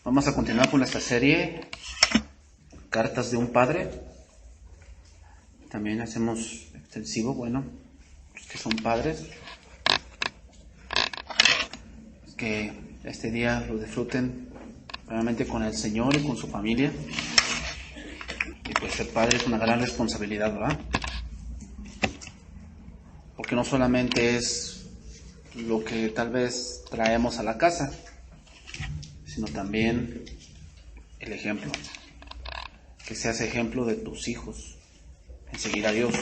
Vamos a continuar con esta serie, Cartas de un Padre. También hacemos extensivo, los que son padres, que este día lo disfruten realmente con el Señor y con su familia. Y pues ser padre es una gran responsabilidad, ¿verdad? Porque no solamente es lo que tal vez traemos a la casa, sino también el ejemplo. Que seas ejemplo de tus hijos en seguir a Dios.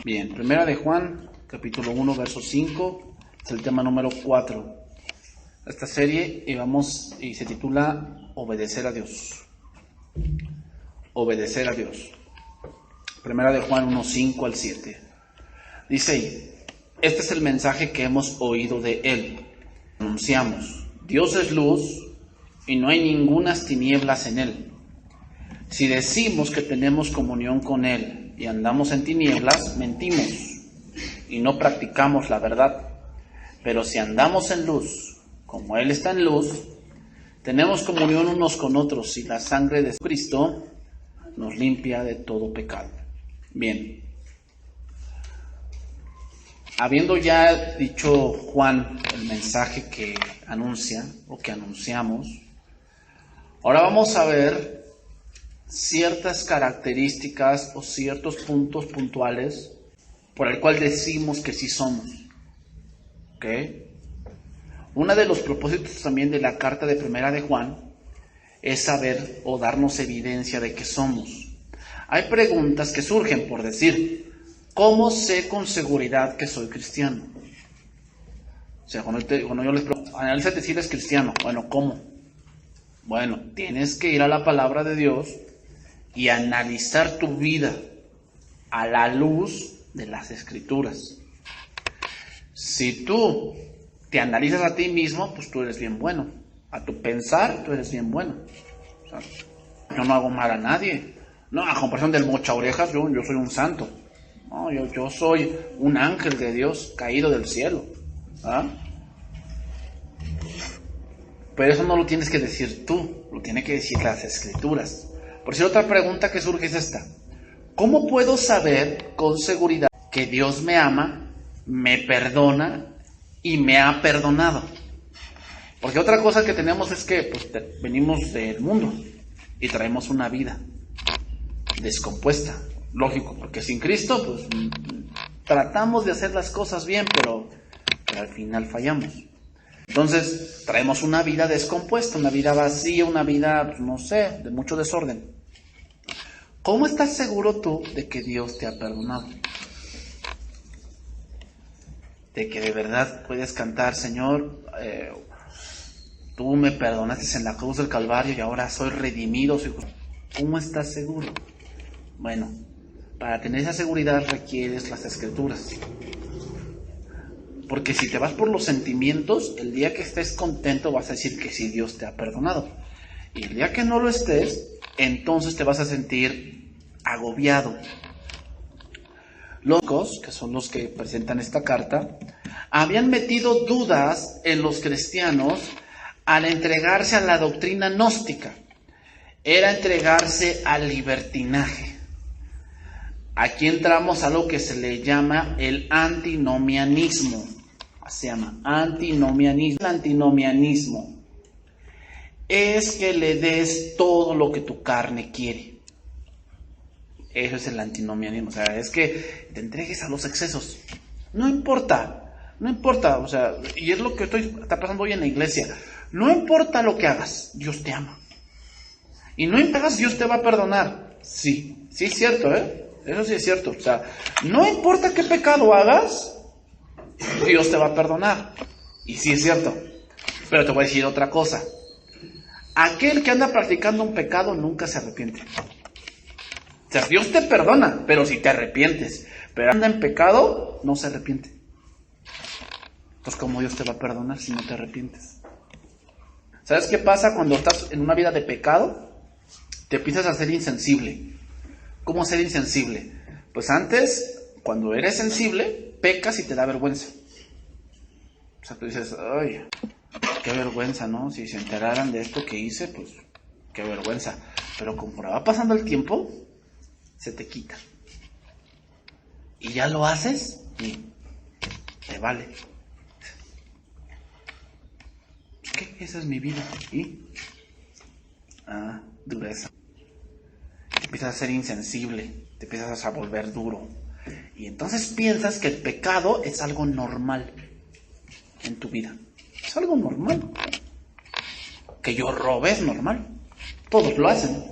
Bien, Primera de Juan, capítulo 1, verso 5, es el tema número 4 de esta serie y se titula Obedecer a Dios. Obedecer a Dios. Primera de Juan 1, 5 al 7. Dice ahí: este es el mensaje que hemos oído de Él. Anunciamos: Dios es luz y no hay ningunas tinieblas en Él. Si decimos que tenemos comunión con Él y andamos en tinieblas, mentimos y no practicamos la verdad. Pero si andamos en luz, como Él está en luz, tenemos comunión unos con otros y la sangre de Cristo nos limpia de todo pecado. Bien. Habiendo ya dicho Juan el mensaje que anuncia o que anunciamos, ahora vamos a ver ciertas características o ciertos puntos puntuales por el cual decimos que sí somos. ¿Ok? Uno de los propósitos también de la carta de Primera de Juan es saber o darnos evidencia de que somos. Hay preguntas que surgen por decir: ¿cómo sé con seguridad que soy cristiano? O sea, cuando yo les pregunto, analízate si eres cristiano. Bueno, ¿cómo? Bueno, tienes que ir a la palabra de Dios y analizar tu vida a la luz de las Escrituras. Si tú te analizas a ti mismo, pues tú eres bien bueno. A tu pensar, tú eres bien bueno. O sea, yo no hago mal a nadie. No, a comparación del mocha orejas, yo soy un santo. No, yo soy un ángel de Dios caído del cielo. ¿Ah? Pero eso no lo tienes que decir tú, lo tiene que decir las Escrituras. Por si otra pregunta que surge es esta: ¿cómo puedo saber con seguridad que Dios me ama, me perdona y me ha perdonado? Porque otra cosa que tenemos es que venimos del mundo y traemos una vida descompuesta. Lógico, porque sin Cristo, tratamos de hacer las cosas bien, pero al final fallamos. Entonces, traemos una vida descompuesta, una vida vacía, una vida, de mucho desorden. ¿Cómo estás seguro tú de que Dios te ha perdonado? De que de verdad puedes cantar: Señor, tú me perdonaste en la cruz del Calvario y ahora soy redimido. ¿Cómo estás seguro? Bueno, para tener esa seguridad requieres las Escrituras. Porque si te vas por los sentimientos, el día que estés contento vas a decir que sí, Dios te ha perdonado. Y el día que no lo estés, entonces te vas a sentir agobiado. Los que son los que presentan esta carta, habían metido dudas en los cristianos al entregarse a la doctrina gnóstica. Era entregarse al libertinaje. Aquí entramos a lo que se le llama el antinomianismo. Se llama antinomianismo. El antinomianismo es que le des todo lo que tu carne quiere. Eso es el antinomianismo. O sea, es que te entregues a los excesos. No importa, y es lo que está pasando hoy en la iglesia. No importa lo que hagas, Dios te ama. Y no hagas, Dios te va a perdonar. Sí es cierto, eso sí es cierto. O sea, no importa qué pecado hagas, Dios te va a perdonar. Y sí es cierto. Pero te voy a decir otra cosa: aquel que anda practicando un pecado nunca se arrepiente. O sea, Dios te perdona, pero si te arrepientes. Pero anda en pecado, no se arrepiente. Entonces, ¿cómo Dios te va a perdonar si no te arrepientes? ¿Sabes qué pasa cuando estás en una vida de pecado? Te empiezas a ser insensible. ¿Cómo ser insensible? Pues antes, cuando eres sensible, pecas y te da vergüenza. O sea, tú dices: ay, qué vergüenza, ¿no? Si se enteraran de esto que hice, pues qué vergüenza. Pero conforme va pasando el tiempo, se te quita. Y ya lo haces y te vale. ¿Qué? Esa es mi vida. ¿Y? Dureza. Te empiezas a ser insensible, te empiezas a volver duro. Y entonces piensas que el pecado es algo normal en tu vida. Es algo normal. Que yo robe es normal. Todos lo hacen.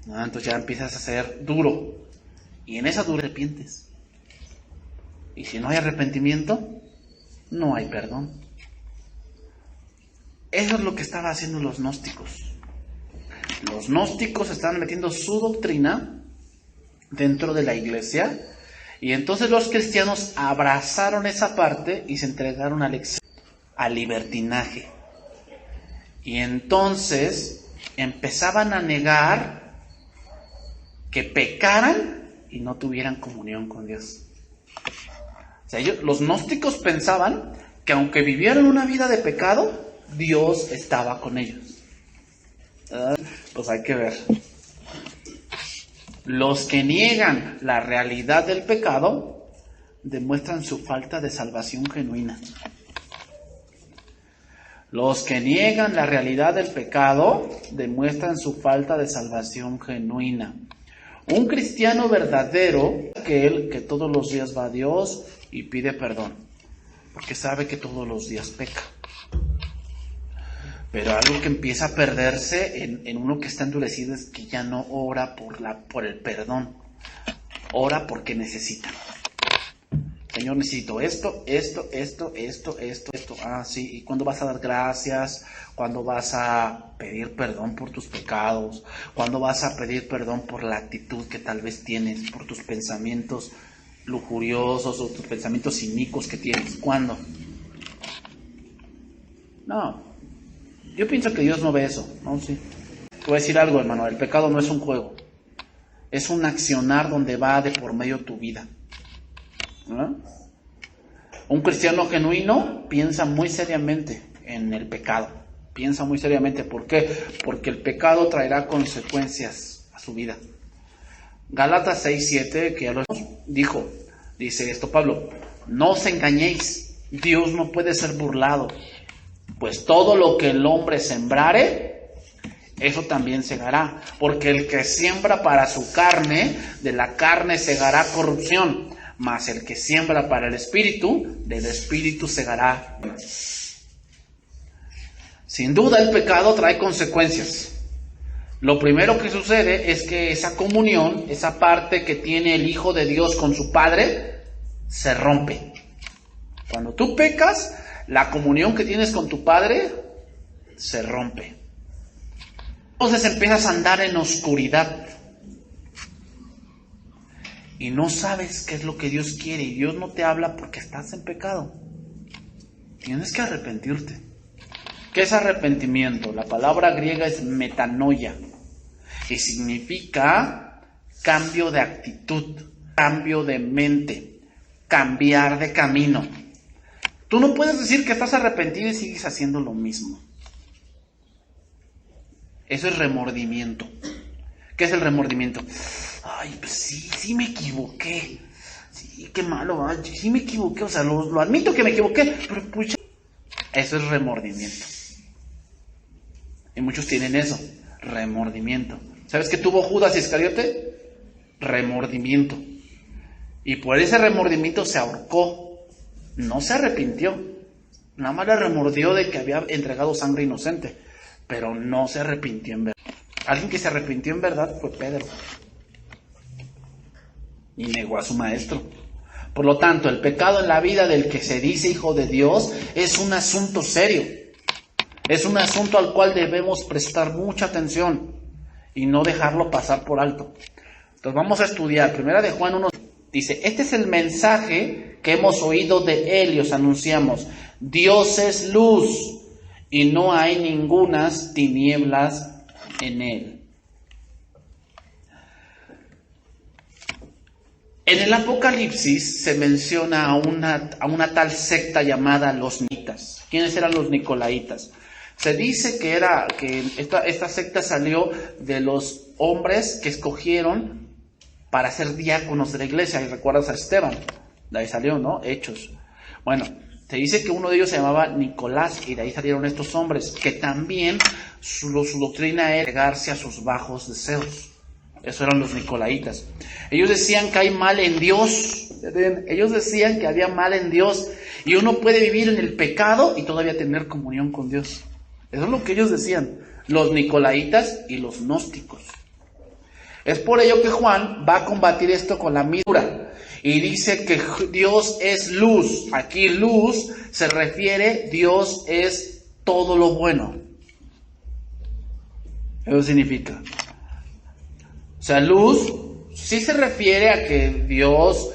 Entonces ya empiezas a ser duro. Y en esa dureza te arrepientes. Y si no hay arrepentimiento, no hay perdón. Eso es lo que estaban haciendo los gnósticos. Los gnósticos estaban metiendo su doctrina dentro de la iglesia. Y entonces los cristianos abrazaron esa parte y se entregaron al libertinaje. Y entonces empezaban a negar que pecaran y no tuvieran comunión con Dios. O sea, los gnósticos pensaban que aunque vivieran una vida de pecado, Dios estaba con ellos. Pues hay que ver. Los que niegan la realidad del pecado demuestran su falta de salvación genuina. Los que niegan la realidad del pecado demuestran su falta de salvación genuina. Un cristiano verdadero es aquel que todos los días va a Dios y pide perdón, porque sabe que todos los días peca. Pero algo que empieza a perderse en uno que está endurecido es que ya no ora por el perdón. Ora porque necesita. Señor, necesito esto. Sí. ¿Y cuándo vas a dar gracias? ¿Cuándo vas a pedir perdón por tus pecados? ¿Cuándo vas a pedir perdón por la actitud que tal vez tienes? Por tus pensamientos lujuriosos o tus pensamientos inicuos que tienes. ¿Cuándo? No. Yo pienso que Dios no ve eso, ¿no? Sí. Te voy a decir algo, hermano, el pecado no es un juego. Es un accionar donde va de por medio tu vida. ¿No? Un cristiano genuino piensa muy seriamente en el pecado. Piensa muy seriamente. ¿Por qué? Porque el pecado traerá consecuencias a su vida. Gálatas 6:7, que ya lo dice esto Pablo: no os engañéis, Dios no puede ser burlado. Pues todo lo que el hombre sembrare, eso también segará. Porque el que siembra para su carne, de la carne segará corrupción. Mas el que siembra para el espíritu, del espíritu segará. Sin duda el pecado trae consecuencias. Lo primero que sucede es que esa comunión, esa parte que tiene el Hijo de Dios con su Padre, se rompe. Cuando tú pecas, la comunión que tienes con tu Padre se rompe. Entonces empiezas a andar en oscuridad. Y no sabes qué es lo que Dios quiere. Y Dios no te habla porque estás en pecado. Tienes que arrepentirte. ¿Qué es arrepentimiento? La palabra griega es metanoia. Y significa cambio de actitud, cambio de mente, cambiar de camino. Tú no puedes decir que estás arrepentido y sigues haciendo lo mismo. Eso es remordimiento. ¿Qué es el remordimiento? Ay, pues sí me equivoqué. Sí, qué malo, sí me equivoqué. O sea, lo admito que me equivoqué, pero pucha. Eso es remordimiento. Y muchos tienen eso, remordimiento. ¿Sabes qué tuvo Judas Iscariote? Remordimiento. Y por ese remordimiento se ahorcó. No se arrepintió. Nada más le remordió de que había entregado sangre inocente. Pero no se arrepintió en verdad. Alguien que se arrepintió en verdad fue Pedro. Y negó a su maestro. Por lo tanto, el pecado en la vida del que se dice hijo de Dios es un asunto serio. Es un asunto al cual debemos prestar mucha atención y no dejarlo pasar por alto. Entonces vamos a estudiar. Primera de Juan 1 dice: este es el mensaje que hemos oído de él y os anunciamos. Dios es luz y no hay ningunas tinieblas en él. En el Apocalipsis se menciona a una tal secta llamada los Nicolaítas. ¿Quiénes eran los Nicolaitas? Se dice que esta secta salió de los hombres que escogieron para ser diáconos de la iglesia. Y recuerdas a Esteban, de ahí salió, ¿no? Hechos. Bueno, se dice que uno de ellos se llamaba Nicolás, y de ahí salieron estos hombres, que también su doctrina era entregarse a sus bajos deseos. Eso eran los Nicolaitas. Ellos decían que hay mal en Dios. Ellos decían que había mal en Dios, y uno puede vivir en el pecado y todavía tener comunión con Dios. Eso es lo que ellos decían, los Nicolaitas y los gnósticos. Es por ello que Juan va a combatir esto con la misura, y dice que Dios es luz. Aquí luz se refiere, Dios es todo lo bueno. Eso significa. O sea, luz sí se refiere a que Dios,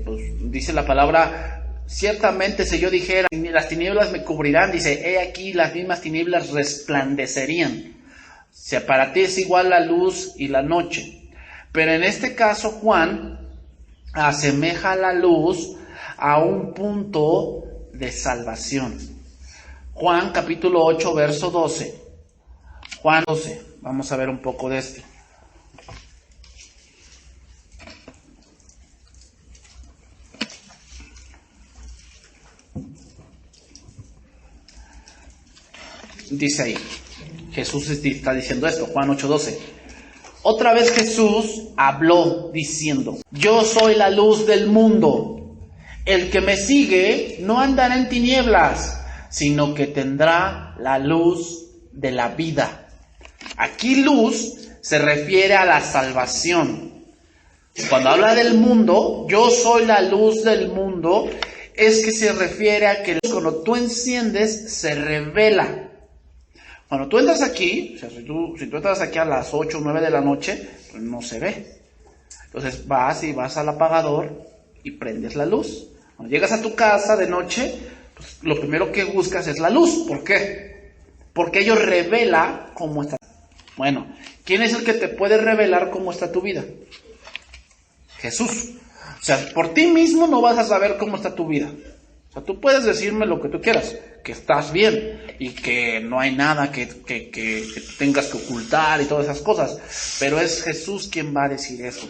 pues dice la palabra, ciertamente si yo dijera, las tinieblas me cubrirán, dice, he aquí las mismas tinieblas resplandecerían. O sea, para ti es igual la luz y la noche. Pero en este caso Juan asemeja la luz a un punto de salvación. Juan capítulo 8, verso 12. Juan 12, vamos a ver un poco de esto. Dice ahí, Jesús está diciendo esto, Juan 8:12. Otra vez Jesús habló diciendo, yo soy la luz del mundo. El que me sigue no andará en tinieblas, sino que tendrá la luz de la vida. Aquí luz se refiere a la salvación. Cuando habla del mundo, yo soy la luz del mundo, es que se refiere a que cuando tú enciendes, se revela. Cuando tú entras aquí, o sea, si tú entras aquí a las 8 o 9 de la noche, pues no se ve. Entonces vas al apagador y prendes la luz. Cuando llegas a tu casa de noche, pues lo primero que buscas es la luz. ¿Por qué? Porque ello revela cómo está. Bueno, ¿quién es el que te puede revelar cómo está tu vida? Jesús. O sea, por ti mismo no vas a saber cómo está tu vida. O sea, tú puedes decirme lo que tú quieras, que estás bien y que no hay nada que tengas que ocultar y todas esas cosas, pero es Jesús quien va a decir eso.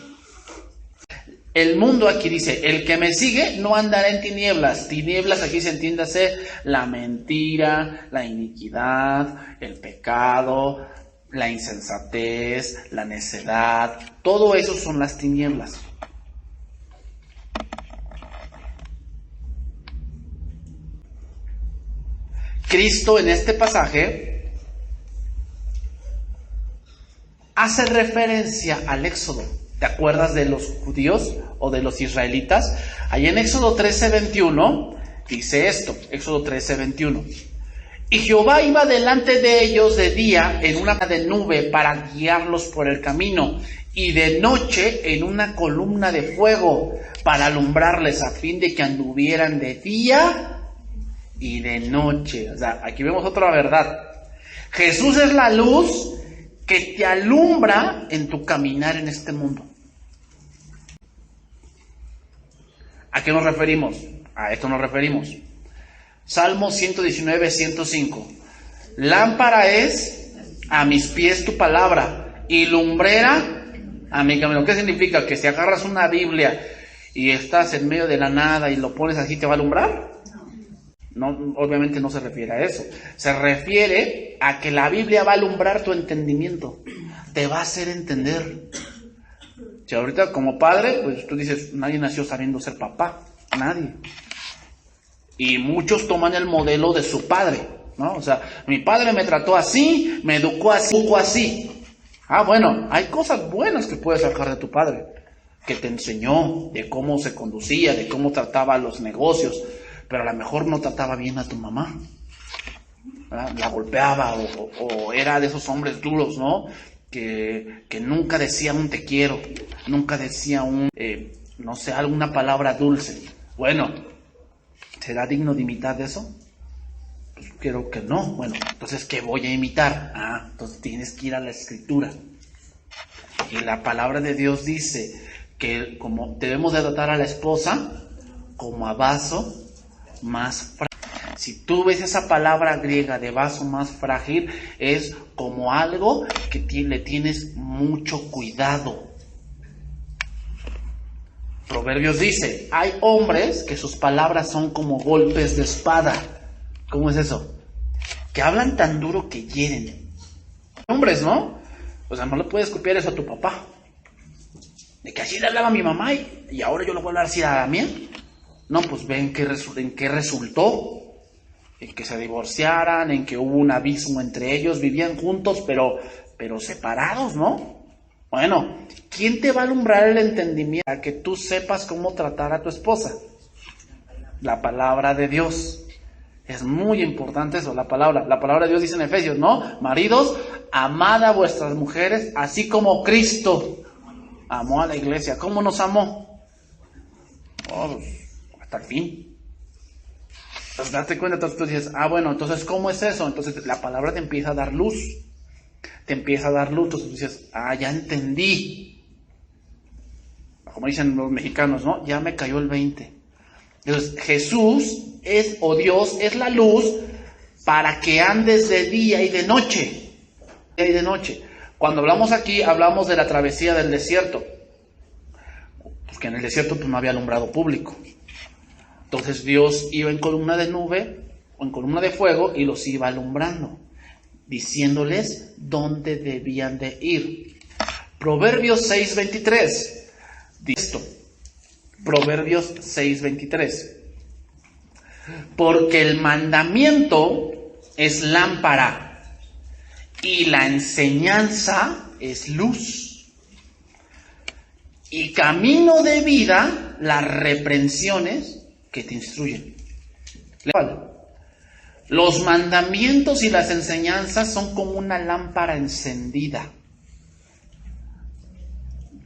El mundo aquí dice, el que me sigue no andará en tinieblas. Tinieblas aquí se entiéndase la mentira, la iniquidad, el pecado, la insensatez, la necedad, todo eso son las tinieblas. Cristo en este pasaje hace referencia al Éxodo. ¿Te acuerdas de los judíos o de los israelitas? Ahí en Éxodo 13:21 dice esto, Éxodo 13:21. Y Jehová iba delante de ellos de día en una de nube para guiarlos por el camino, y de noche en una columna de fuego para alumbrarles, a fin de que anduvieran de día y de noche. O sea, aquí vemos otra verdad. Jesús es la luz que te alumbra en tu caminar en este mundo. ¿A qué nos referimos? A esto nos referimos. Salmo 119:105. Lámpara es a mis pies tu palabra y lumbrera a mi camino. ¿Qué significa? Que si agarras una Biblia y estás en medio de la nada y lo pones así, ¿te va a alumbrar? No, obviamente no se refiere a eso. Se refiere a que la Biblia va a alumbrar tu entendimiento. Te va a hacer entender. Si ahorita como padre, pues tú dices, nadie nació sabiendo ser papá. Nadie. Y muchos toman el modelo de su padre, ¿no? O sea, mi padre me trató así, me educó así. Ah, bueno, hay cosas buenas que puedes sacar de tu padre. Que te enseñó de cómo se conducía, de cómo trataba los negocios. Pero a lo mejor no trataba bien a tu mamá, ¿verdad? La golpeaba o era de esos hombres duros, ¿no? Que nunca decía un te quiero, nunca decía no sé, alguna palabra dulce. Bueno, ¿será digno de imitar de eso? Pues creo que no. Bueno, entonces, ¿qué voy a imitar? Entonces tienes que ir a la Escritura. Y la palabra de Dios dice que como debemos de tratar a la esposa como a vaso más frágil. Si tú ves esa palabra griega de vaso más frágil, es como algo que le tienes mucho cuidado. Proverbios dice, hay hombres que sus palabras son como golpes de espada. ¿Cómo es eso? Que hablan tan duro que hieren. Hombres, ¿no? O sea, no le puedes copiar eso a tu papá. De que así le hablaba a mi mamá y ahora yo le voy a hablar así a la mía. No, pues ven en qué resultó. En que se divorciaran, en que hubo un abismo entre ellos, vivían juntos, pero separados, ¿no? Bueno, ¿quién te va a alumbrar el entendimiento para que tú sepas cómo tratar a tu esposa? La palabra de Dios. Es muy importante eso, la palabra. La palabra de Dios dice en Efesios, ¿no? Maridos, amad a vuestras mujeres, así como Cristo amó a la iglesia. ¿Cómo nos amó? Oh, hasta el fin. Entonces, date cuenta, entonces tú dices, bueno, entonces, ¿cómo es eso? Entonces, la palabra te empieza a dar luz. Te empieza a dar luz, entonces tú dices, ya entendí. Como dicen los mexicanos, ¿no? Ya me cayó el 20. Entonces, Jesús Dios es la luz para que andes de día y de noche. Día y de noche. Cuando hablamos aquí, hablamos de la travesía del desierto. Porque en el desierto pues, no había alumbrado público. Entonces Dios iba en columna de nube o en columna de fuego y los iba alumbrando, diciéndoles dónde debían de ir. Proverbios 6:23 dice esto. Proverbios 6:23. Porque el mandamiento es lámpara y la enseñanza es luz. Y camino de vida las reprensiones que te instruyen. Los mandamientos y las enseñanzas son como una lámpara encendida.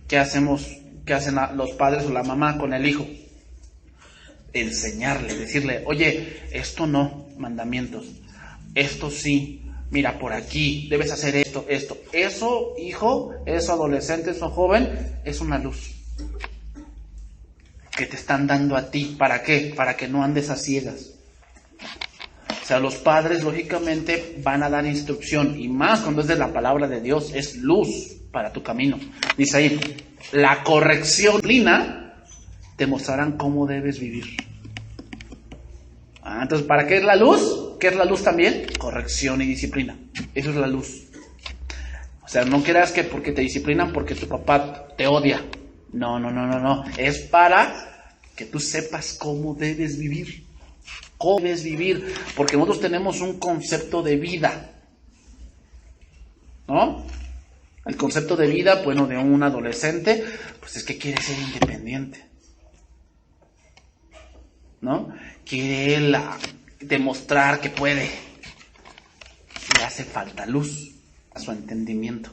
¿Qué hacen los padres o la mamá con el hijo? Enseñarle, decirle, oye, esto no, mandamientos. Esto sí, mira, por aquí, debes hacer esto. Eso, hijo, eso, adolescente, eso, joven, es una luz que te están dando a ti. ¿Para qué? Para que no andes a ciegas. O sea, los padres lógicamente van a dar instrucción, y más cuando es de la palabra de Dios, es luz para tu camino. Dice ahí, la corrección, disciplina, te mostrarán cómo debes vivir. Entonces, ¿para qué es la luz? ¿Qué es la luz también? Corrección y disciplina. Eso es la luz. O sea, no creas que porque te disciplinan porque tu papá te odia. No. Es para que tú sepas cómo debes vivir. Cómo debes vivir. Porque nosotros tenemos un concepto de vida, ¿no? El concepto de vida, bueno, de un adolescente, pues es que quiere ser independiente, ¿no? Quiere él demostrar que puede. Le hace falta luz a su entendimiento.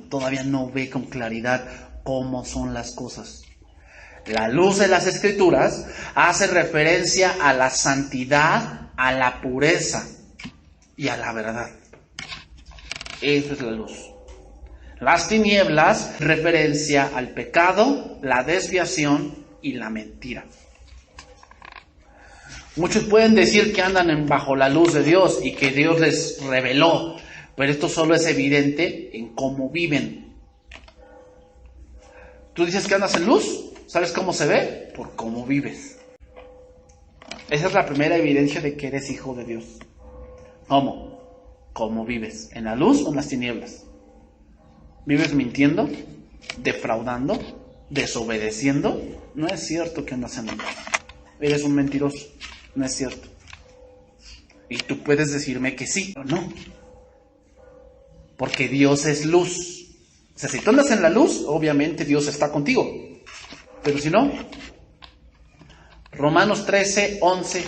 Todavía no ve con claridad cómo son las cosas. La luz de las Escrituras hace referencia a la santidad, a la pureza y a la verdad. Esa es la luz. Las tinieblas, referencia al pecado, la desviación y la mentira. Muchos pueden decir que andan bajo la luz de Dios y que Dios les reveló, pero esto solo es evidente en cómo viven. Tú dices que andas en luz, ¿sabes cómo se ve? Por cómo vives. Esa es la primera evidencia de que eres hijo de Dios. ¿Cómo? ¿Cómo vives? ¿En la luz o en las tinieblas? ¿Vives mintiendo? ¿Defraudando? ¿Desobedeciendo? No es cierto que andas en la luz. Eres un mentiroso. No es cierto. Y tú puedes decirme que sí o no. Porque Dios es luz. O sea, si tú andas en la luz, obviamente Dios está contigo. Pero si no, Romanos 13:11.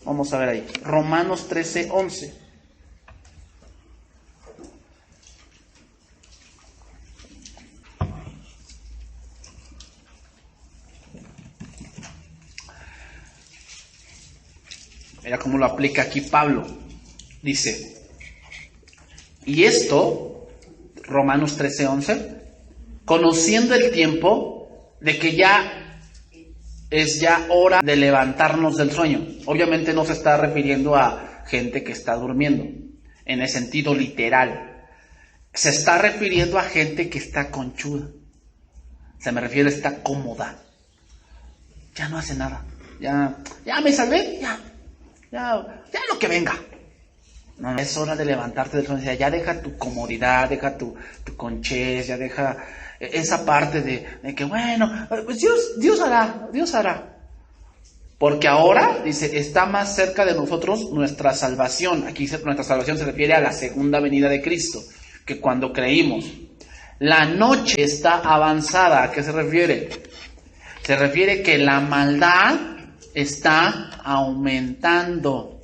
Vamos a ver ahí. Romanos 13:11. Mira cómo lo aplica aquí Pablo. Dice, y esto, Romanos 13:11, conociendo el tiempo de que es ya hora de levantarnos del sueño. Obviamente no se está refiriendo a gente que está durmiendo, en el sentido literal. Se está refiriendo a gente que está conchuda. Se me refiere, está cómoda. Ya no hace nada. Ya me salvé, ya lo que venga. No, es hora de levantarte del sueño. Ya deja tu comodidad, deja tu conchez, ya deja esa parte de que bueno, pues Dios hará. Porque ahora, dice, está más cerca de nosotros nuestra salvación. Aquí nuestra salvación se refiere a la segunda venida de Cristo, que cuando creímos. La noche está avanzada. ¿A qué se refiere? Se refiere que la maldad está aumentando.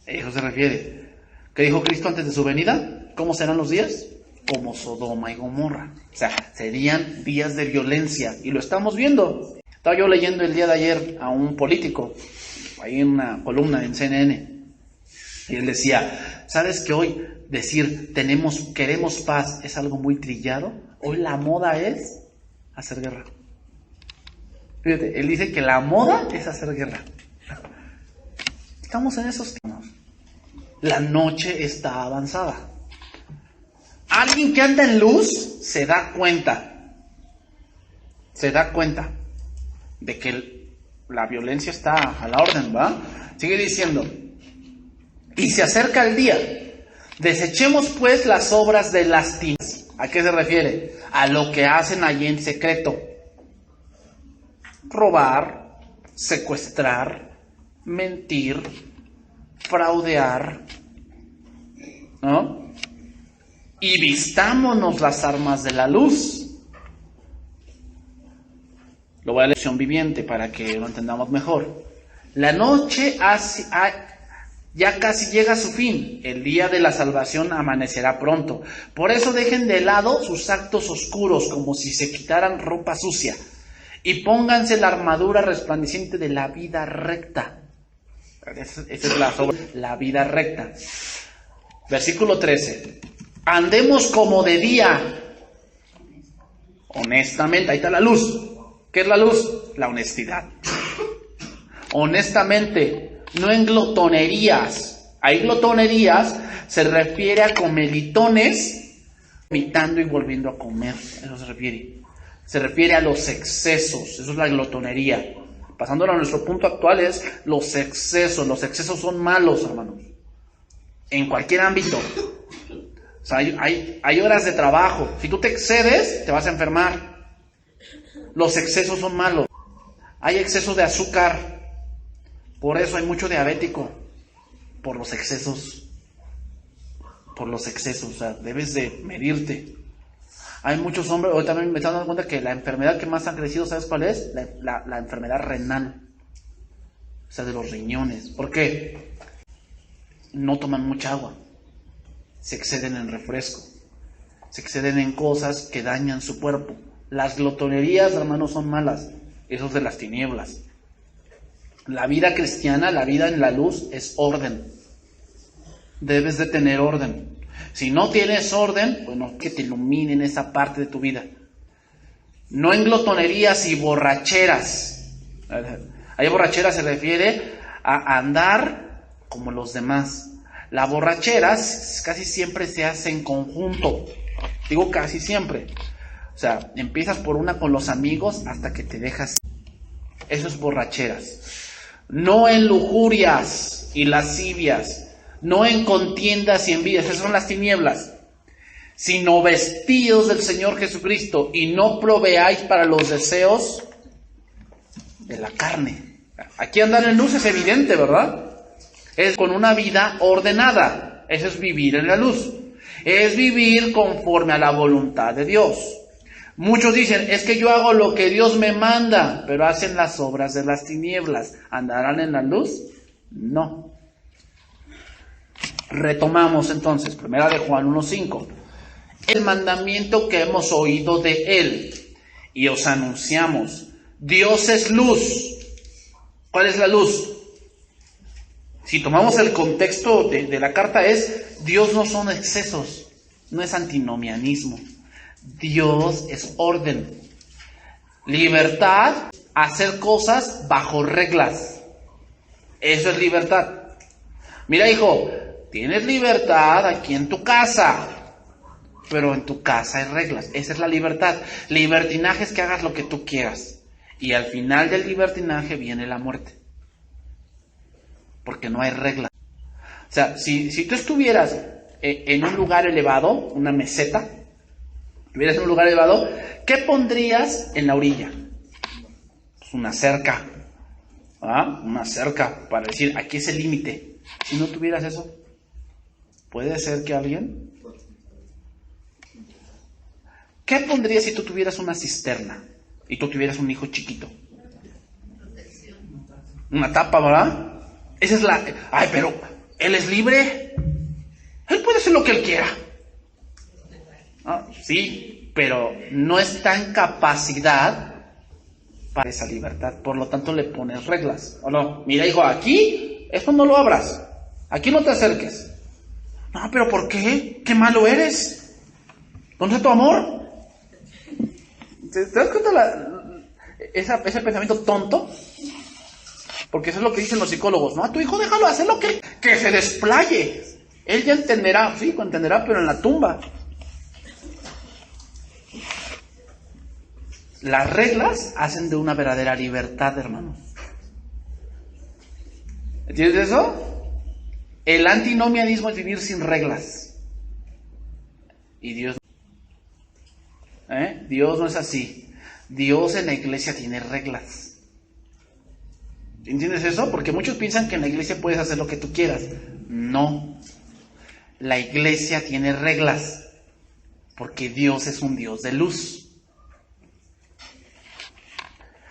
Eso se refiere. ¿Qué dijo Cristo antes de su venida? ¿Cómo serán los días? Como Sodoma y Gomorra. O sea, serían días de violencia. Y lo estamos viendo. Estaba yo leyendo el día de ayer a un político, ahí en una columna en CNN. Y él decía, ¿sabes que hoy decir queremos paz es algo muy trillado? Hoy la moda es hacer guerra. Fíjate, él dice que la moda es hacer guerra. Estamos en esos tiempos. La noche está avanzada. Alguien que anda en luz se da cuenta de que la violencia está a la orden, ¿va? Sigue diciendo, y se acerca el día. Desechemos pues las obras de las tinieblas. ¿A qué se refiere? A lo que hacen allí en secreto. Robar, secuestrar, mentir, fraudear, ¿no? Y vistámonos las armas de la luz. Lo voy a leer en lección viviente para que lo entendamos mejor. La noche ya casi llega a su fin. El día de la salvación amanecerá pronto. Por eso dejen de lado sus actos oscuros, como si se quitaran ropa sucia, y pónganse la armadura resplandeciente de la vida recta. Esa es la vida recta. Versículo 13. Andemos como de día, honestamente. Ahí está la luz. ¿Qué es la luz? La honestidad. Honestamente, no en glotonerías. Hay glotonerías, se refiere a comelitones, vomitando y volviendo a comer. Eso se refiere. Se refiere a los excesos. Eso es la glotonería. Pasándolo a nuestro punto actual es los excesos. Los excesos son malos, hermanos. En cualquier ámbito. O sea, hay horas de trabajo. Si tú te excedes, te vas a enfermar. Los excesos son malos. Hay exceso de azúcar. Por eso hay mucho diabético. Por los excesos. O sea, debes de medirte. Hay muchos hombres, hoy también me están dando cuenta que la enfermedad que más ha crecido, ¿sabes cuál es? La enfermedad renal. O sea, de los riñones. ¿Por qué? No toman mucha agua. Se exceden en refresco. Se exceden en cosas que dañan su cuerpo. Las glotonerías, hermanos, son malas. Eso es de las tinieblas. La vida cristiana, la vida en la luz, es orden. Debes de tener orden. Si no tienes orden, bueno, que te iluminen esa parte de tu vida. No en glotonerías y borracheras. Hay borracheras, se refiere a andar como los demás. La borrachera casi siempre se hace en conjunto. Digo casi siempre. O sea, empiezas por una con los amigos hasta que te dejas. Eso es borracheras. No en lujurias y lascivias. No en contiendas y envidias. Esas son las tinieblas. Sino vestidos del Señor Jesucristo, y no proveáis para los deseos de la carne. Aquí andar en luz es evidente, ¿verdad? Es con una vida ordenada. Eso es vivir en la luz. Es vivir conforme a la voluntad de Dios. Muchos dicen, es que yo hago lo que Dios me manda, pero hacen las obras de las tinieblas. ¿Andarán en la luz? No. Retomamos entonces, 1 de Juan 1:5. El mandamiento que hemos oído de Él y os anunciamos. Dios es luz. ¿Cuál es la luz? Si tomamos el contexto de la carta es, Dios no son excesos. no es antinomianismo. Dios es orden. Libertad, hacer cosas bajo reglas. Eso es libertad. Mira, hijo, tienes libertad aquí en tu casa, pero en tu casa hay reglas. Esa es la libertad. Libertinaje es que hagas lo que tú quieras. Y al final del libertinaje viene la muerte. Porque no hay reglas. O sea, si tú estuvieras en un lugar elevado, una meseta, estuvieras en un lugar elevado, ¿qué pondrías en la orilla? Pues una cerca. ¿Ah? Una cerca para decir, aquí es el límite. Si no tuvieras eso, puede ser que alguien... ¿Qué pondrías si tú tuvieras una cisterna y tú tuvieras un hijo chiquito? Una tapa, ¿verdad? Esa es la... Ay, pero él es libre. Él puede hacer lo que él quiera. Ah, sí, pero no está en capacidad para esa libertad. Por lo tanto, le pones reglas. ¿O no? Mira, hijo, aquí, esto no lo abras. Aquí no te acerques. No, pero ¿por qué? ¡Qué malo eres! ¿Dónde está tu amor? ¿Te das cuenta ese pensamiento tonto? Porque eso es lo que dicen los psicólogos. No, a tu hijo déjalo hacer lo que se desplaye. Él ya entenderá, sí, entenderá, pero en la tumba. Las reglas hacen de una verdadera libertad, hermanos. ¿Entiendes eso? El antinomianismo es vivir sin reglas. Y Dios no es así. Dios en la iglesia tiene reglas. ¿Entiendes eso? Porque muchos piensan que en la iglesia puedes hacer lo que tú quieras. No. La iglesia tiene reglas. Porque Dios es un Dios de luz.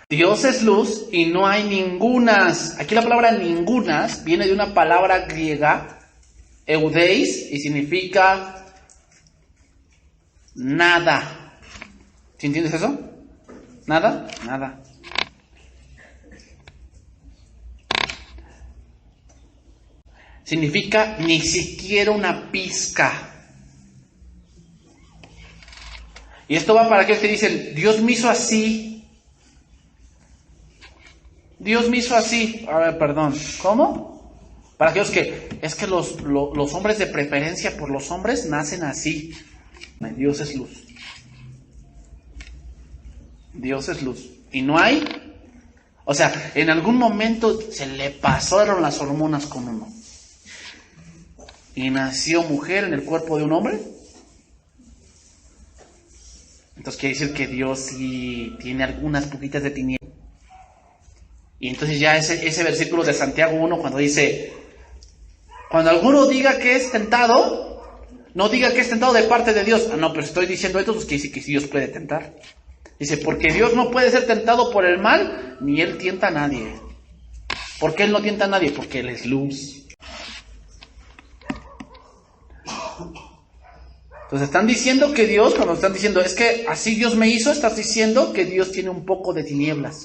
Dios es luz y no hay ningunas. Aquí la palabra ningunas viene de una palabra griega, eudeis, y significa nada. ¿Sí entiendes eso? ¿Nada? Nada. Significa ni siquiera una pizca. Y esto va para aquellos que dicen, Dios me hizo así. Dios me hizo así. A ver, perdón. ¿Cómo? Para aquellos que... Es que los hombres de preferencia por los hombres nacen así. Dios es luz. Dios es luz. Y no hay... O sea, en algún momento se le pasaron las hormonas con uno. Y nació mujer en el cuerpo de un hombre. Entonces quiere decir que Dios sí tiene algunas poquitas de tinieblas. Y entonces ya ese versículo de Santiago 1 cuando dice, cuando alguno diga que es tentado, no diga que es tentado de parte de Dios. Ah, no, pero estoy diciendo esto, pues quiere decir que Dios puede tentar. Dice, porque Dios no puede ser tentado por el mal, ni Él tienta a nadie. ¿Por qué Él no tienta a nadie? Porque Él es luz. Entonces están diciendo que Dios, cuando están diciendo, es que así Dios me hizo, estás diciendo que Dios tiene un poco de tinieblas.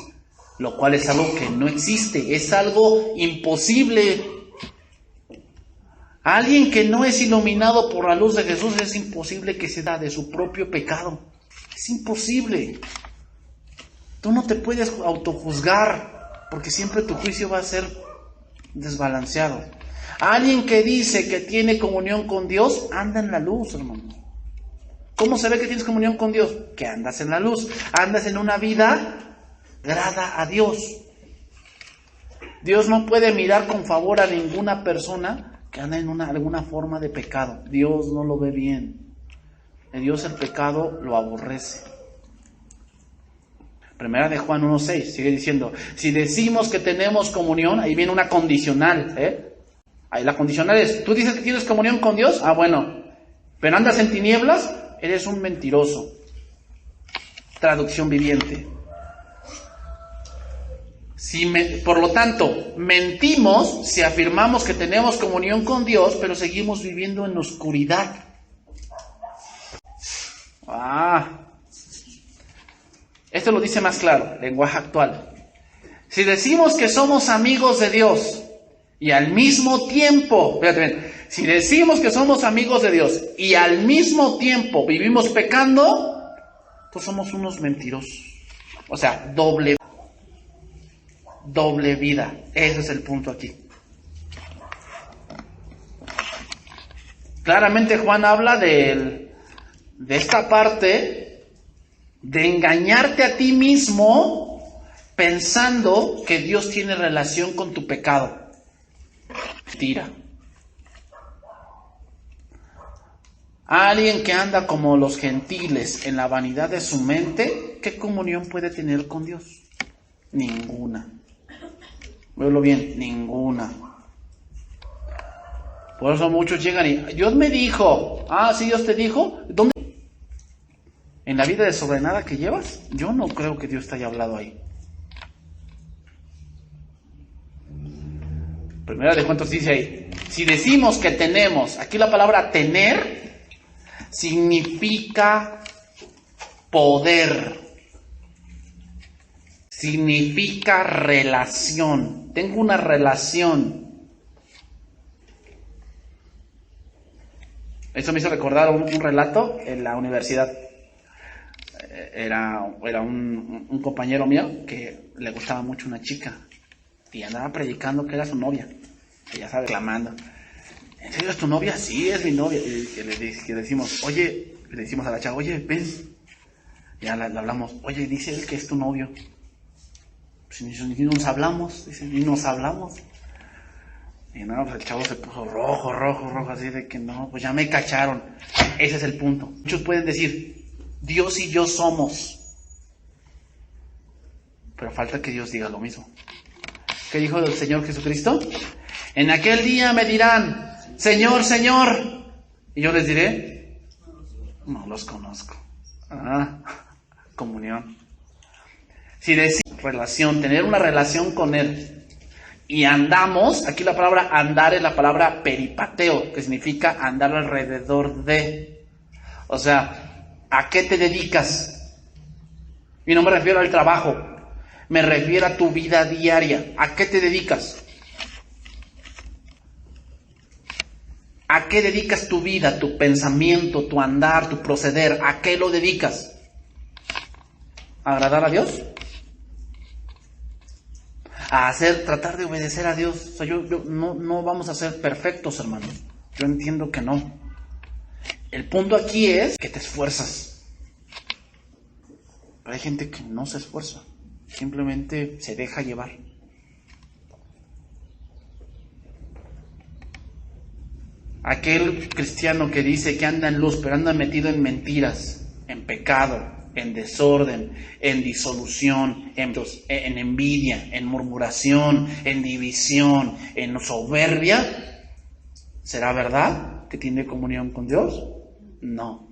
Lo cual es algo que no existe, es algo imposible. Alguien que no es iluminado por la luz de Jesús es imposible que se da de su propio pecado. Es imposible. Tú no te puedes autojuzgar, porque siempre tu juicio va a ser desbalanceado. Alguien que dice que tiene comunión con Dios, anda en la luz, hermano. ¿Cómo se ve que tienes comunión con Dios? Que andas en la luz, andas en una vida grada a Dios. Dios no puede mirar con favor a ninguna persona que anda en alguna forma de pecado. Dios no lo ve bien. Dios el pecado lo aborrece. Primera de Juan 1:6 sigue diciendo, si decimos que tenemos comunión, ahí viene una condicional, Ahí la condicional es, ¿tú dices que tienes comunión con Dios? Ah, bueno, pero andas en tinieblas, eres un mentiroso. Traducción viviente. Por lo tanto, mentimos si afirmamos que tenemos comunión con Dios, pero seguimos viviendo en oscuridad. Esto lo dice más claro, lenguaje actual. Si decimos que somos amigos de Dios Y al mismo tiempo, fíjate bien, si decimos que somos amigos de Dios y al mismo tiempo vivimos pecando, pues somos unos mentirosos. O sea, doble vida. Ese es el punto aquí. Claramente Juan habla de esta parte de engañarte a ti mismo pensando que Dios tiene relación con tu pecado. Mentira. Alguien que anda como los gentiles en la vanidad de su mente, ¿qué comunión puede tener con Dios? Ninguna. Véalo bien, ninguna. Por eso muchos llegan y Dios me dijo. Ah, sí, Dios te dijo. ¿Dónde? ¿En la vida desordenada que llevas? Yo no creo que Dios te haya hablado ahí. Primera de Cuentos dice ahí, si decimos que tenemos, aquí la palabra tener significa poder, significa relación. Tengo una relación. Eso me hizo recordar un relato en la universidad. Era un compañero mío que le gustaba mucho una chica y andaba predicando que era su novia. Y ya sabes, clamando. ¿En serio es tu novia? Sí, es mi novia. Y le decimos, oye, le decimos a la chava, oye, ven. Ya le hablamos, oye, dice él que es tu novio. Pues ni nos hablamos, dice, ni nos hablamos. Y no, pues el chavo se puso rojo, así de que no, pues ya me cacharon. Ese es el punto. Muchos pueden decir, Dios y yo somos. Pero falta que Dios diga lo mismo. ¿Qué dijo el Señor Jesucristo? En aquel día me dirán, Señor, Señor. Y yo les diré, no los conozco. Comunión. Si decimos relación, tener una relación con Él, y andamos, aquí la palabra andar es la palabra peripateo, que significa andar alrededor de. O sea, ¿a qué te dedicas? Y no me refiero al trabajo, me refiero a tu vida diaria. ¿A qué te dedicas? ¿A qué dedicas tu vida, tu pensamiento, tu andar, tu proceder? ¿A qué lo dedicas? ¿A agradar a Dios? ¿A tratar de obedecer a Dios? O sea, no vamos a ser perfectos, hermanos. Yo entiendo que no. El punto aquí es que te esfuerzas. Pero hay gente que no se esfuerza. Simplemente se deja llevar. Aquel cristiano que dice que anda en luz, pero anda metido en mentiras, en pecado, en desorden, en disolución, en envidia, en murmuración, en división, en soberbia, ¿será verdad que tiene comunión con Dios? No.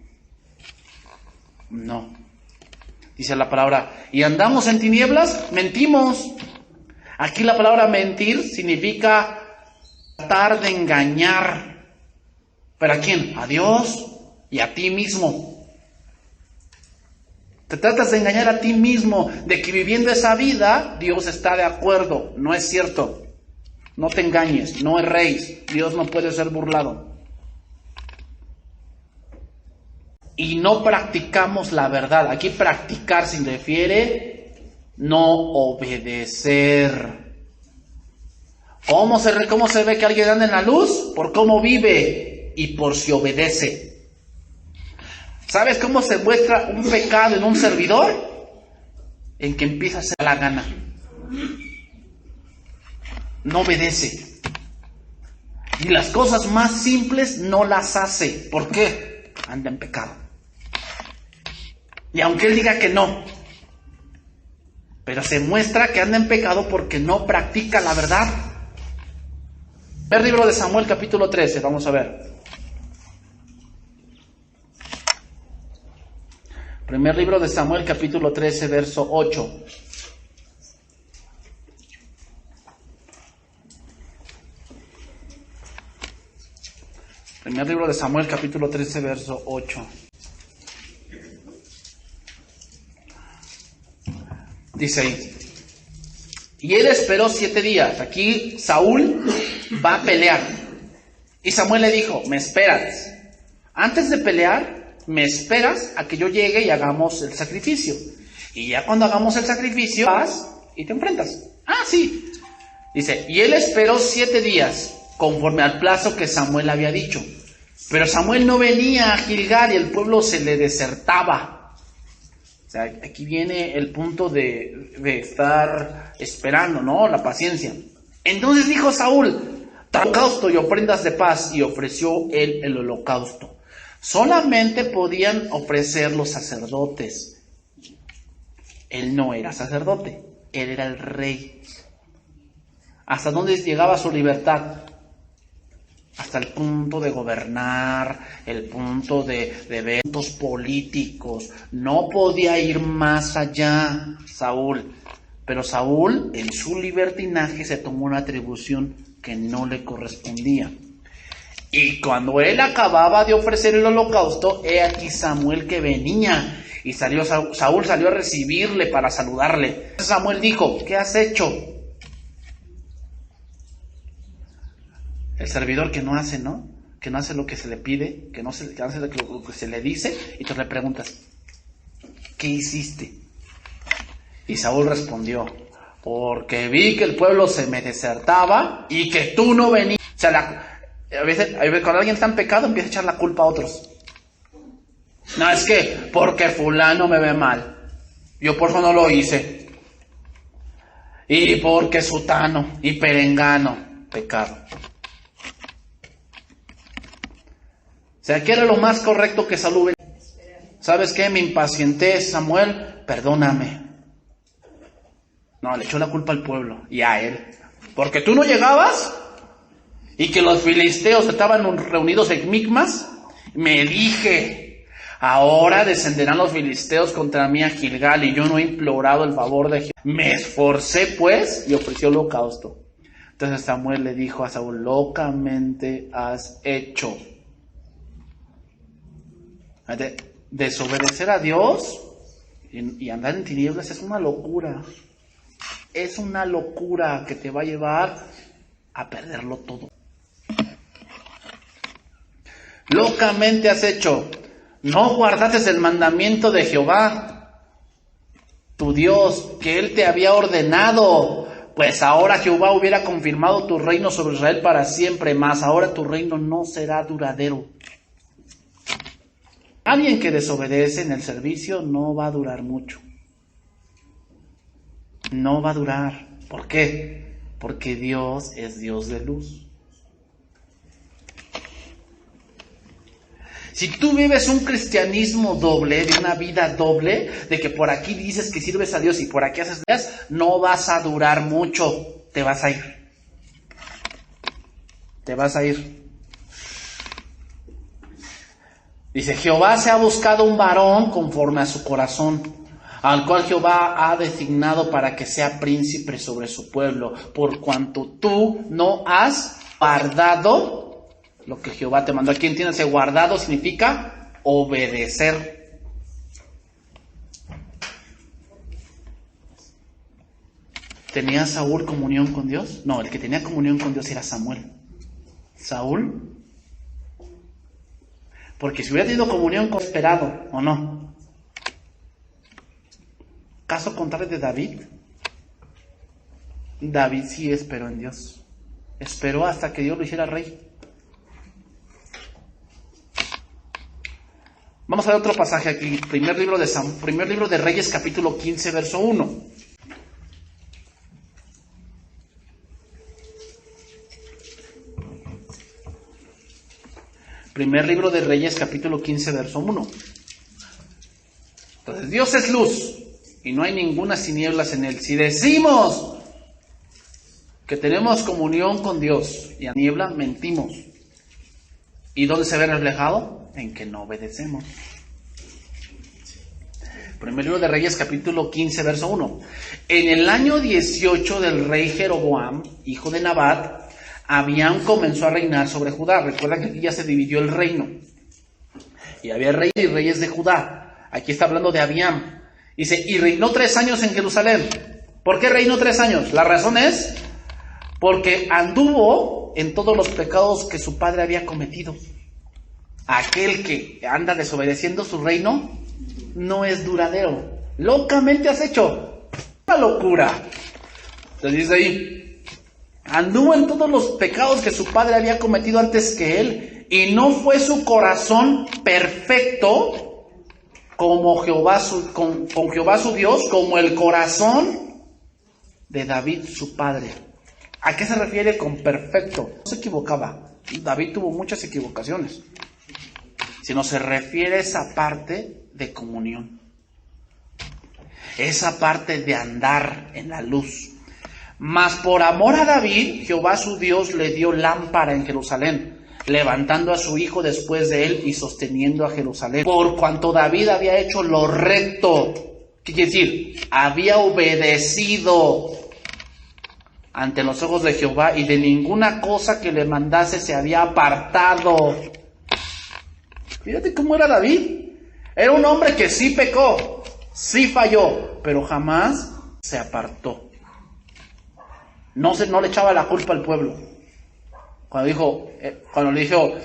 Dice la palabra, y andamos en tinieblas, mentimos. Aquí la palabra mentir significa tratar de engañar. ¿Pero a quién? A Dios y a ti mismo. Te tratas de engañar a ti mismo, de que viviendo esa vida, Dios está de acuerdo. No es cierto. No te engañes, no erréis. Dios no puede ser burlado. Y no practicamos la verdad. Aquí practicar se refiere no obedecer. ¿Cómo se ve que alguien anda en la luz? Por cómo vive y por si obedece. ¿Sabes cómo se muestra un pecado en un servidor? En que empieza a hacer la gana. No obedece. Y las cosas más simples no las hace. ¿Por qué? Anda en pecado. Y aunque él diga que no, pero se muestra que anda en pecado porque no practica la verdad. El libro de Samuel capítulo 13, vamos a ver. Primer libro de Samuel capítulo 13, verso 8. Primer libro de Samuel capítulo 13, verso 8. Dice ahí, y él esperó 7 días. Aquí Saúl va a pelear. Y Samuel le dijo, me esperas. Antes de pelear, me esperas a que yo llegue y hagamos el sacrificio. Y ya cuando hagamos el sacrificio, vas y te enfrentas. Ah, sí. Dice, y él esperó 7 días, conforme al plazo que Samuel había dicho. Pero Samuel no venía a Gilgal y el pueblo se le desertaba. O sea, aquí viene el punto de estar esperando, ¿no? La paciencia. Entonces dijo Saúl, holocausto y ofrendas de paz, y ofreció él el holocausto. Solamente podían ofrecer los sacerdotes. Él no era sacerdote, él era el rey. ¿Hasta dónde llegaba su libertad? Hasta el punto de gobernar, el punto de eventos políticos. No podía ir más allá, Saúl. Pero Saúl, en su libertinaje, se tomó una atribución que no le correspondía. Y cuando él acababa de ofrecer el holocausto, he aquí Samuel que venía. Y Saúl salió a recibirle para saludarle. Samuel dijo, ¿qué has hecho? El servidor que no hace, ¿no? Que no hace lo que se le pide, que hace lo que se le dice, y tú le preguntas, ¿qué hiciste? Y Saúl respondió, porque vi que el pueblo se me desertaba y que tú no venías. O sea, a veces cuando alguien está en pecado empieza a echar la culpa a otros. No, es que porque fulano me ve mal, yo por eso no lo hice. Y porque sutano y perengano, pecado. O sea, ¿qué era lo más correcto que Saúl? ¿Sabes qué? Me impacienté, Samuel, perdóname. No, le echó la culpa al pueblo y a él. Porque tú no llegabas y que los filisteos estaban reunidos en Micmas. Me dije, ahora descenderán los filisteos contra mí a Gilgal y yo no he implorado el favor de Jehová. Me esforcé pues y ofreció holocausto. Entonces Samuel le dijo a Saúl, locamente has hecho. Desobedecer a Dios y andar en tinieblas es una locura. Es una locura que te va a llevar a perderlo todo. Locamente has hecho. No guardaste el mandamiento de Jehová, tu Dios, que Él te había ordenado. Pues ahora Jehová hubiera confirmado tu reino sobre Israel para siempre, mas ahora tu reino no será duradero. Alguien que desobedece en el servicio no va a durar mucho. No va a durar. ¿Por qué? Porque Dios es Dios de luz. Si tú vives un cristianismo doble, de una vida doble, de que por aquí dices que sirves a Dios y por aquí haces días, no vas a durar mucho. Te vas a ir. Te vas a ir. Dice, Jehová se ha buscado un varón conforme a su corazón, al cual Jehová ha designado para que sea príncipe sobre su pueblo, por cuanto tú no has guardado lo que Jehová te mandó. Aquí entiéndase, guardado significa obedecer. ¿Tenía Saúl comunión con Dios? No, el que tenía comunión con Dios era Samuel. Saúl, porque si hubiera tenido comunión con esperado, ¿o no? Caso contrario de David. David sí esperó en Dios. Esperó hasta que Dios lo hiciera rey. Vamos a ver otro pasaje aquí. Primer libro de Reyes, capítulo 15, verso 1. Primer libro de Reyes, capítulo 15, verso 1. Entonces, Dios es luz y no hay ninguna tinieblas en él. Si decimos que tenemos comunión con Dios y a niebla, mentimos. ¿Y dónde se ve reflejado? En que no obedecemos. Primer libro de Reyes, capítulo 15, verso 1. En el año 18 del rey Jeroboam, hijo de Nabat, Abiam comenzó a reinar sobre Judá. Recuerda que aquí ya se dividió el reino. Y había reyes y reyes de Judá. Aquí está hablando de Abiam. Dice, y reinó 3 años en Jerusalén. ¿Por qué reinó 3 años? La razón es porque anduvo en todos los pecados que su padre había cometido. Aquel que anda desobedeciendo su reino no es duradero. Locamente has hecho una locura. Entonces dice ahí, anduvo en todos los pecados que su padre había cometido antes que él, y no fue su corazón perfecto como con Jehová su Dios, como el corazón de David su padre. ¿A qué se refiere con perfecto? No se equivocaba. David tuvo muchas equivocaciones, sino se refiere a esa parte de comunión, esa parte de andar en la luz. Mas por amor a David, Jehová su Dios le dio lámpara en Jerusalén, levantando a su hijo después de él y sosteniendo a Jerusalén. Por cuanto David había hecho lo recto, ¿qué quiere decir? Había obedecido ante los ojos de Jehová, y de ninguna cosa que le mandase se había apartado. Fíjate cómo era David. Era un hombre que sí pecó, sí falló, pero jamás se apartó. No le echaba la culpa al pueblo. Cuando le dijo,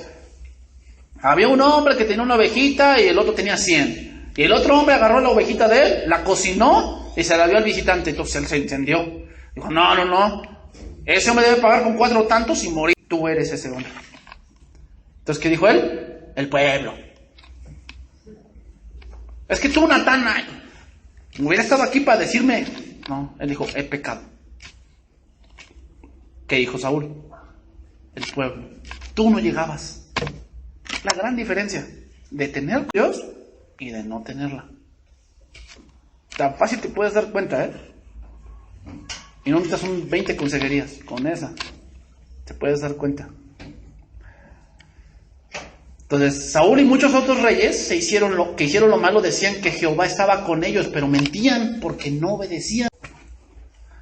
había un hombre que tenía una ovejita y el otro tenía 100. Y el otro hombre agarró la ovejita de él, la cocinó y se la dio al visitante. Entonces él se encendió. Dijo, no. Ese hombre debe pagar con 4 tantos y morir. Tú eres ese hombre. Entonces, ¿qué dijo él? El pueblo. Es que tú, Natán, hubiera estado aquí para decirme. No, él dijo, he pecado. ¿Qué dijo Saúl? El pueblo. Tú no llegabas. La gran diferencia de tener a Dios y de no tenerla. Tan fácil te puedes dar cuenta, ¿eh? Y no necesitas un 20 consejerías. Con esa te puedes dar cuenta. Entonces, Saúl y muchos otros reyes hicieron lo malo, decían que Jehová estaba con ellos, pero mentían porque no obedecían.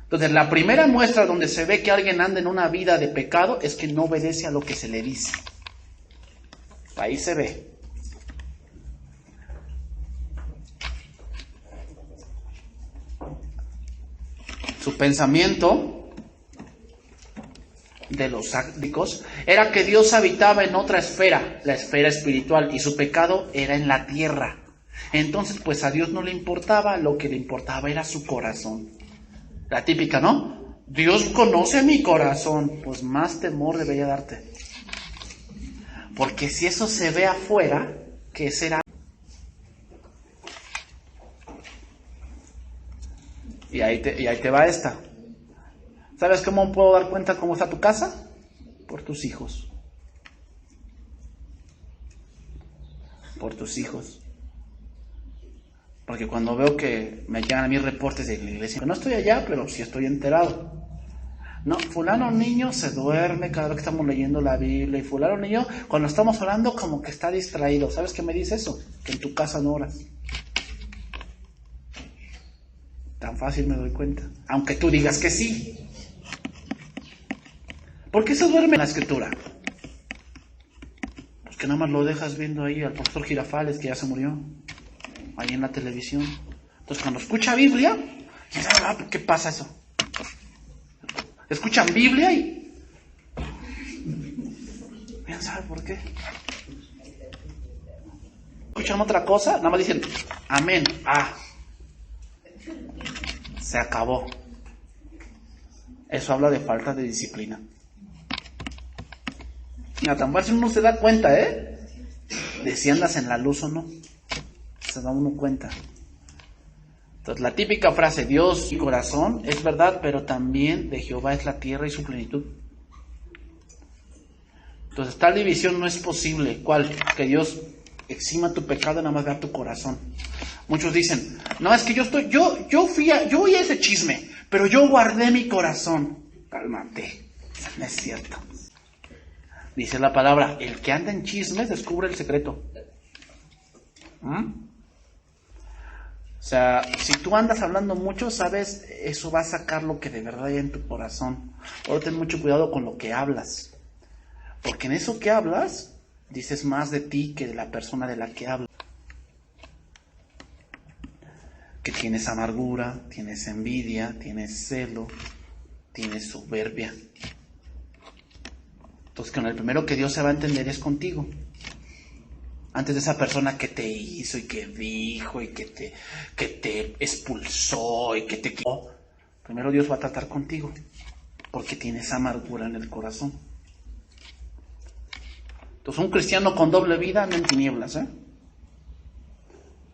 Entonces, la primera muestra donde se ve que alguien anda en una vida de pecado es que no obedece a lo que se le dice. Ahí se ve. Su pensamiento de los sárdicos era que Dios habitaba en otra esfera, la esfera espiritual, y su pecado era en la tierra. Entonces, pues a Dios no le importaba, lo que le importaba era su corazón. La típica, ¿no? Dios conoce mi corazón, pues más temor debería darte. Porque si eso se ve afuera, ¿qué será? Y ahí te va esta. ¿Sabes cómo puedo dar cuenta cómo está tu casa? Por tus hijos. Por tus hijos. Porque cuando veo que me llegan a mí reportes de la iglesia, no estoy allá, pero sí estoy enterado. No, fulano niño se duerme cada vez que estamos leyendo la Biblia, y fulano niño, cuando estamos orando, como que está distraído. ¿Sabes qué me dice eso? Que en tu casa no oras. Tan fácil me doy cuenta. Aunque tú digas que sí. ¿Por qué se duerme en la escritura? Pues que nada más lo dejas viendo ahí al pastor Girafales, que ya se murió, ahí en la televisión. Entonces cuando escucha Biblia, ¿qué pasa eso? Escuchan Biblia y ¿quién sabe por qué? Escuchan otra cosa, nada más dicen amén, se acabó. Eso habla de falta de disciplina. Mira, tan fácil uno se da cuenta, de si andas en la luz o no. Se da uno cuenta. Entonces, la típica frase, Dios y corazón, es verdad, pero también de Jehová es la tierra y su plenitud. Entonces, tal división no es posible. ¿Cuál? Que Dios exima tu pecado y nada más vea tu corazón. Muchos dicen, no, es que yo oí ese chisme, pero yo guardé mi corazón. Cálmate, no es cierto. Dice la palabra, el que anda en chismes descubre el secreto. O sea, si tú andas hablando mucho, sabes, eso va a sacar lo que de verdad hay en tu corazón. Ahora ten mucho cuidado con lo que hablas. Porque en eso que hablas, dices más de ti que de la persona de la que hablas. Que tienes amargura, tienes envidia, tienes celo, tienes soberbia. Entonces, con el primero que Dios se va a entender es contigo. Antes de esa persona que te hizo y que dijo y que te expulsó y que te quitó, primero Dios va a tratar contigo, porque tienes amargura en el corazón. Entonces, un cristiano con doble vida anda en tinieblas,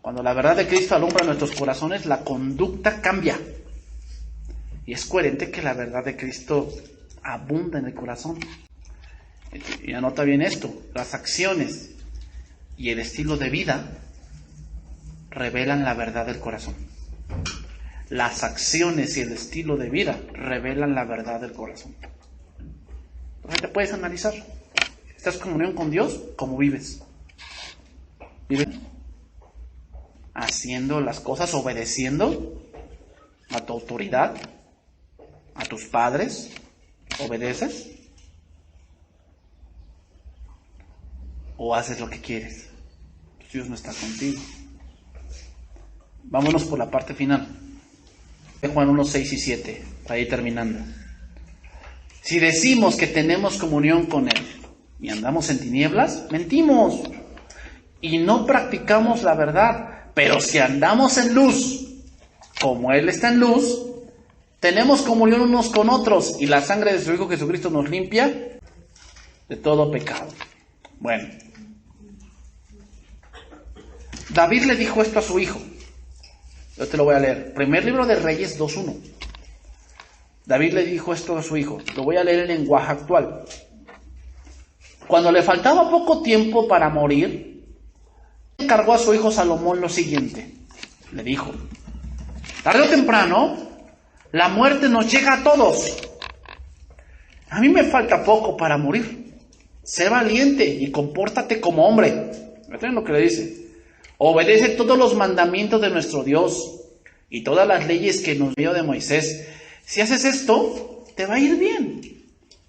Cuando la verdad de Cristo alumbra nuestros corazones, la conducta cambia. Y es coherente que la verdad de Cristo abunda en el corazón. Y anota bien esto: las acciones y el estilo de vida revelan la verdad del corazón. Las acciones y el estilo de vida revelan la verdad del corazón. Entonces te puedes analizar. ¿Estás en comunión con Dios? ¿Cómo vives? ¿Vives haciendo las cosas, obedeciendo a tu autoridad, a tus padres? ¿Obedeces? ¿O haces lo que quieres? Dios no está contigo. Vámonos por la parte final. Juan 1, 6 y 7, para ir terminando. Si decimos que tenemos comunión con Él y andamos en tinieblas, mentimos y no practicamos la verdad. Pero si andamos en luz, como Él está en luz, tenemos comunión unos con otros, y la sangre de su Hijo Jesucristo nos limpia de todo pecado. Bueno, David le dijo esto a su hijo. Yo te lo voy a leer. Primer libro de Reyes 2:1. David le dijo esto a su hijo. Lo voy a leer en lenguaje actual. Cuando le faltaba poco tiempo para morir, encargó a su hijo Salomón lo siguiente. Le dijo: tarde o temprano, la muerte nos llega a todos. A mí me falta poco para morir. Sé valiente y compórtate como hombre. ¿Ven lo que le dice? Obedece todos los mandamientos de nuestro Dios y todas las leyes que nos dio de Moisés. Si haces esto, te va a ir bien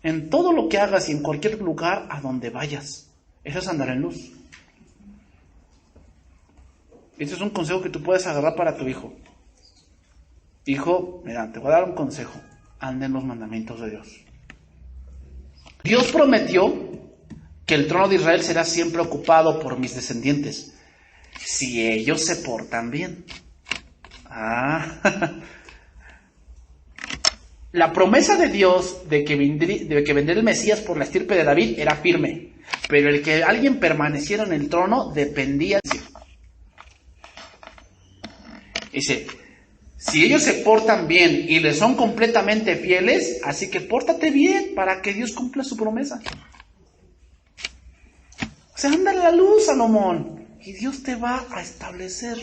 en todo lo que hagas y en cualquier lugar a donde vayas. Eso es andar en luz. Este es un consejo que tú puedes agarrar para tu hijo. Hijo, mira, te voy a dar un consejo. Anda en los mandamientos de Dios. Dios prometió que el trono de Israel será siempre ocupado por mis descendientes, si ellos se portan bien. La promesa de Dios de que vendría el Mesías por la estirpe de David era firme, pero el que alguien permaneciera en el trono dependía. Dice: si ellos se portan bien y le son completamente fieles, así que pórtate bien para que Dios cumpla su promesa. O sea, anda en la luz, Salomón, y Dios te va a establecer.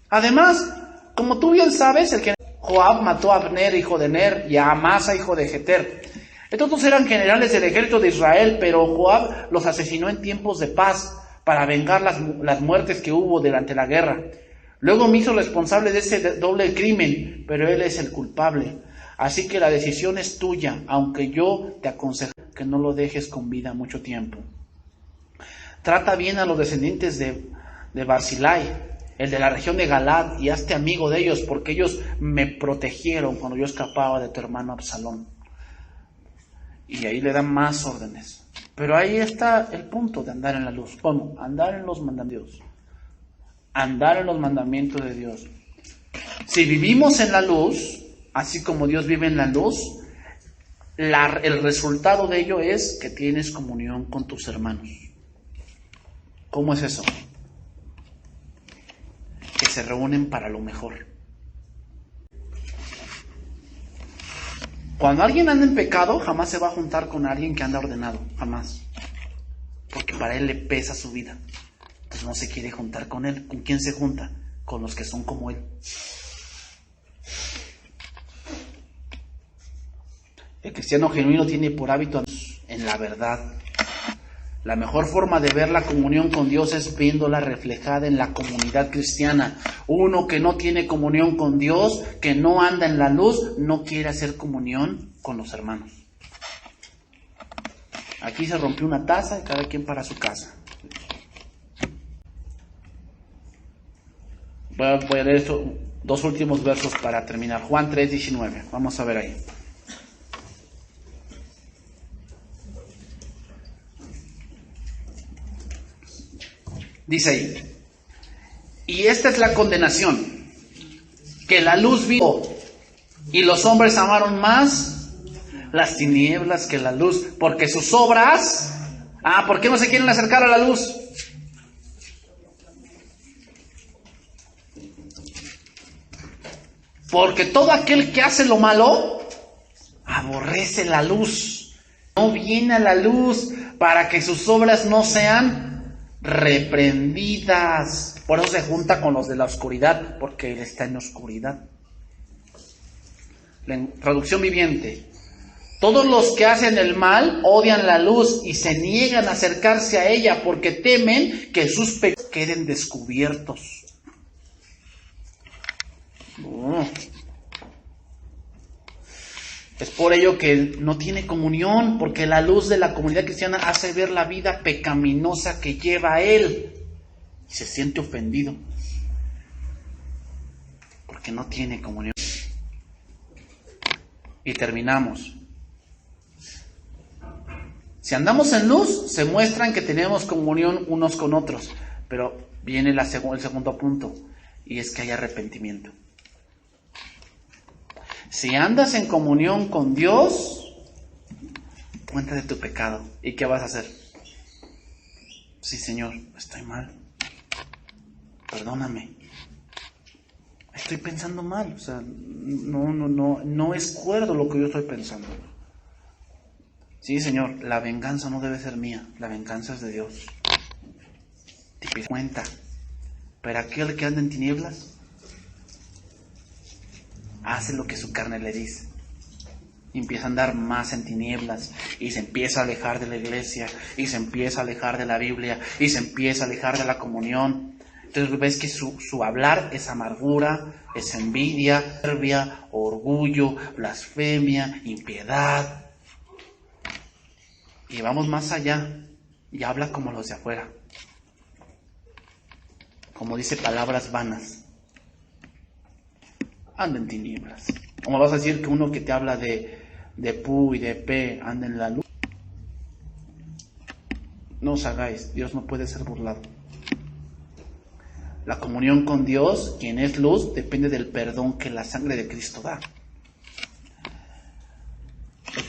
Además, como tú bien sabes, el que Joab mató a Abner, hijo de Ner, y a Amasa, hijo de Jeter. Estos dos eran generales del ejército de Israel, pero Joab los asesinó en tiempos de paz para vengar las muertes que hubo durante la guerra. Luego me hizo responsable de ese doble crimen, pero él es el culpable. Así que la decisión es tuya, aunque yo te aconsejo que no lo dejes con vida mucho tiempo. Trata bien a los descendientes de Barzillai, el de la región de Galad, y hazte amigo de ellos, porque ellos me protegieron cuando yo escapaba de tu hermano Absalón. Y ahí le dan más órdenes. Pero ahí está el punto de andar en la luz. ¿Cómo? Andar en los mandamientos de Dios. Andar en los mandamientos de Dios. Si vivimos en la luz, así como Dios vive en la luz, el resultado de ello es que tienes comunión con tus hermanos. ¿Cómo es eso? Que se reúnen para lo mejor. Cuando alguien anda en pecado, jamás se va a juntar con alguien que anda ordenado, jamás. Porque para él le pesa su vida. Entonces no se quiere juntar con él. ¿Con quién se junta? Con los que son como él. El cristiano genuino tiene por hábito en la verdad. La mejor forma de ver la comunión con Dios es viéndola reflejada en la comunidad cristiana. Uno que no tiene comunión con Dios, que no anda en la luz, no quiere hacer comunión con los hermanos. Aquí se rompió una taza y cada quien para su casa. Voy a leer estos dos últimos versos para terminar. Juan 3:19. Vamos a ver ahí. Dice ahí, y esta es la condenación, que la luz vino y los hombres amaron más las tinieblas que la luz, porque sus obras... ¿por qué no se quieren acercar a la luz? Porque todo aquel que hace lo malo aborrece la luz. No viene a la luz para que sus obras no sean reprendidas. Por eso se junta con los de la oscuridad, porque él está en oscuridad. La traducción viviente. Todos los que hacen el mal odian la luz y se niegan a acercarse a ella porque temen que sus pecados queden descubiertos. Es por ello que no tiene comunión, porque la luz de la comunidad cristiana hace ver la vida pecaminosa que lleva a él y se siente ofendido porque no tiene comunión. Y terminamos. Si andamos en luz, se muestran que tenemos comunión unos con otros, pero viene el segundo punto, y es que hay arrepentimiento. Si andas en comunión con Dios, cuenta de tu pecado. ¿Y qué vas a hacer? Sí, Señor, estoy mal. Perdóname. Estoy pensando mal. O sea, no es cuerdo lo que yo estoy pensando. Sí, Señor, la venganza no debe ser mía. La venganza es de Dios. Te pido cuenta. Pero aquel que anda en tinieblas hace lo que su carne le dice. Y empieza a andar más en tinieblas. Y se empieza a alejar de la iglesia. Y se empieza a alejar de la Biblia. Y se empieza a alejar de la comunión. Entonces ves que su hablar es amargura, es envidia, soberbia, orgullo, blasfemia, impiedad. Y vamos más allá. Y habla como los de afuera. Como dice, palabras vanas. Anda en tinieblas. ¿Cómo vas a decir que uno que te habla de pu y de pe anda en la luz? No os hagáis, Dios no puede ser burlado. La comunión con Dios, quien es luz, depende del perdón que la sangre de Cristo da.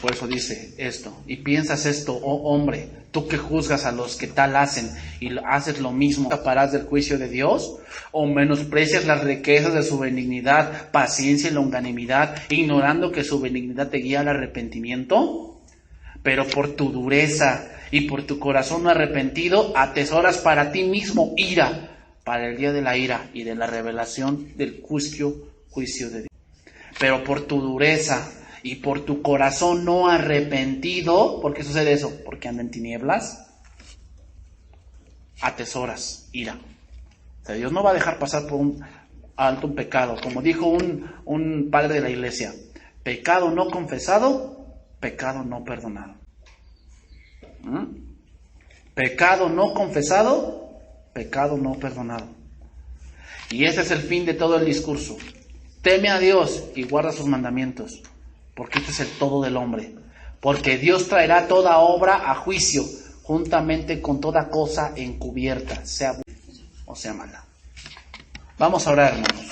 Por eso dice esto, y piensas esto, oh hombre, tú que juzgas a los que tal hacen y haces lo mismo, ¿escaparás del juicio de Dios? ¿O menosprecias las riquezas de su benignidad, paciencia y longanimidad, ignorando que su benignidad te guía al arrepentimiento? Pero por tu dureza y por tu corazón no arrepentido, atesoras para ti mismo ira, para el día de la ira y de la revelación del juicio de Dios. Pero por tu dureza y por tu corazón no arrepentido, ¿por qué sucede eso? Porque anda en tinieblas, atesoras ira. O sea, Dios no va a dejar pasar por un pecado. Como dijo un padre de la iglesia, pecado no confesado, pecado no perdonado. Pecado no confesado, pecado no perdonado. Y ese es el fin de todo el discurso. Teme a Dios y guarda sus mandamientos, porque este es el todo del hombre. Porque Dios traerá toda obra a juicio, juntamente con toda cosa encubierta, sea buena o sea mala. Vamos a orar, hermanos.